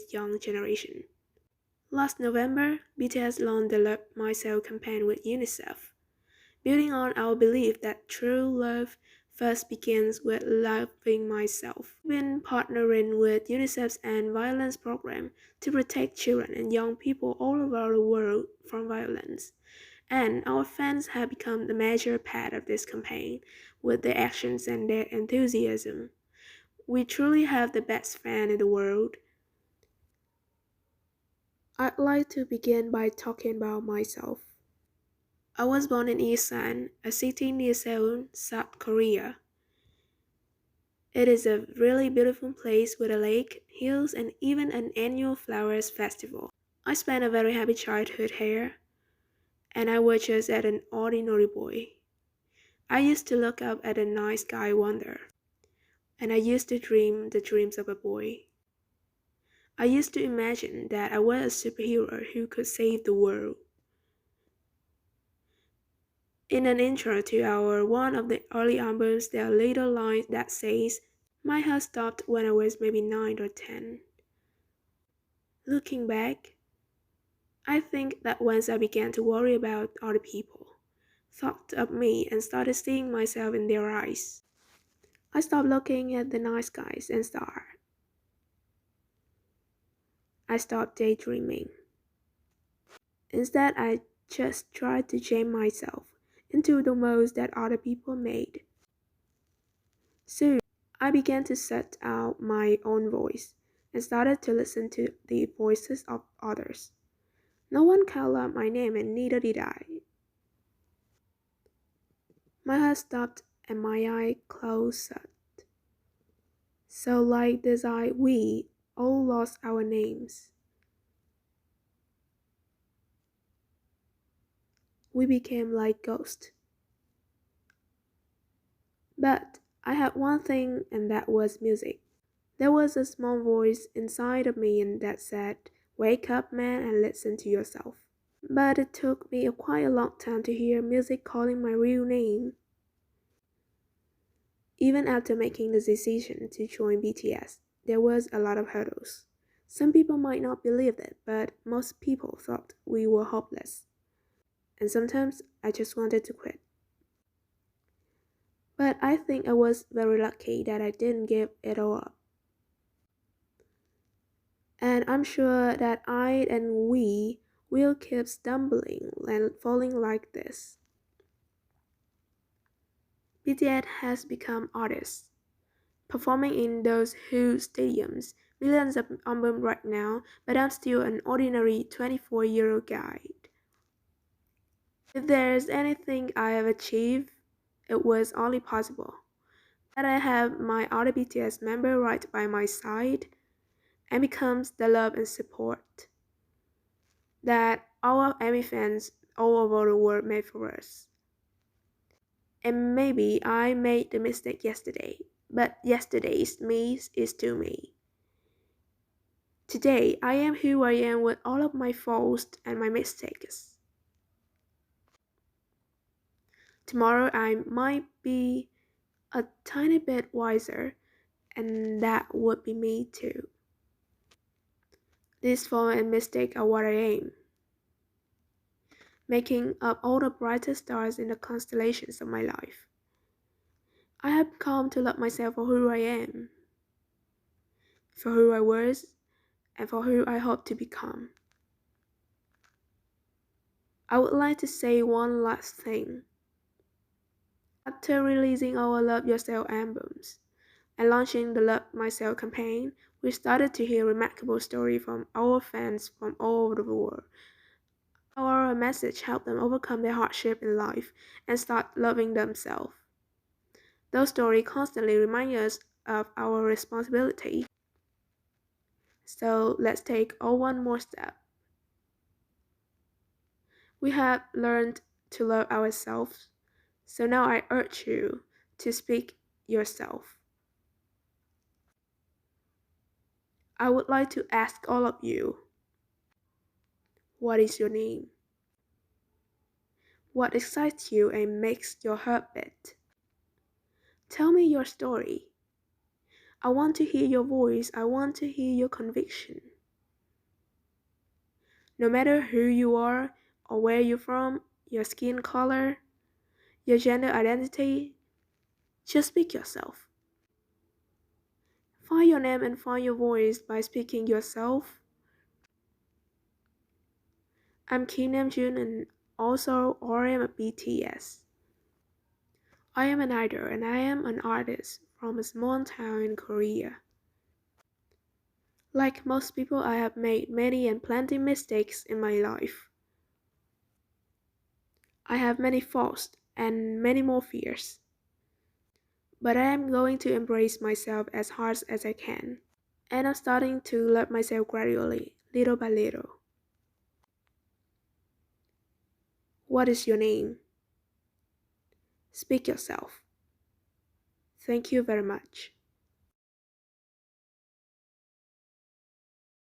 today's young generation. Last November, BTS launched the Love Myself campaign with UNICEF, building on our belief that true love first begins with loving myself. We've been partnering with UNICEF's anti-violence program to protect children and young people all over the world from violence. And our fans have become the major part of this campaign with their actions and their enthusiasm. We truly have the best fan in the world. I'd like to begin by talking about myself. I was born in Ilsan, a city near Seoul, South Korea. It is a really beautiful place with a lake, hills, and even an annual flowers festival. I spent a very happy childhood here, and I was just an ordinary boy. I used to look up at the night sky wonder, and I used to dream the dreams of a boy. I used to imagine that I was a superhero who could save the world. In an intro to our one of the early albums, there are little lines that says, "My heart stopped when I was maybe 9 or 10." Looking back, I think that once I began to worry about other people, thought of me and started seeing myself in their eyes, I stopped looking at the night skies and stars. I stopped daydreaming. Instead, I just tried to jam myself into the modes that other people made. Soon, I began to set out my own voice and started to listen to the voices of others. No one called out my name, and neither did I. My heart stopped and my eye closed shut. So like this we all lost our names. We became like ghosts. But I had one thing, and that was music. There was a small voice inside of me and that said, "Wake up, man, and listen to yourself." But it took me quite a long time to hear music calling my real name. Even after making the decision to join BTS, there was a lot of hurdles. Some people might not believe it, but most people thought we were hopeless. And sometimes I just wanted to quit. But I think I was very lucky that I didn't give it all up. And I'm sure that I and we will keep stumbling and falling like this. BTS has become artists, performing in those huge stadiums, millions of albums right now, but I'm still an ordinary 24-year-old guy. If there's anything I have achieved, it was only possible that I have my other BTS member right by my side and becomes the love and support that our ARMY fans all over the world made for us. And maybe I made the mistake yesterday, but yesterday's me is still me. Today, I am who I am with all of my faults and my mistakes. Tomorrow, I might be a tiny bit wiser, and that would be me too. These faults and mistakes are what I am, making up all the brightest stars in the constellations of my life. I have come to love myself for who I am, for who I was, and for who I hope to become. I would like to say one last thing. After releasing our Love Yourself albums and launching the Love Myself campaign, we started to hear remarkable stories from our fans from all over the world. Our message helped them overcome their hardship in life and start loving themselves. Those stories constantly remind us of our responsibility. So let's take one more step. We have learned to love ourselves, so now I urge you to speak yourself. I would like to ask all of you, what is your name? What excites you and makes your heart beat? Tell me your story. I want to hear your voice. I want to hear your conviction. No matter who you are or where you're from, your skin color, your gender identity, just speak yourself. Find your name and find your voice by speaking yourself. I'm Kim Namjoon and also RM at BTS. I am an idol and I am an artist from a small town in Korea. Like most people, I have made many and plenty mistakes in my life. I have many faults and many more fears. But I am going to embrace myself as hard as I can. And I'm starting to love myself gradually, little by little. What is your name? Speak yourself. Thank you very much.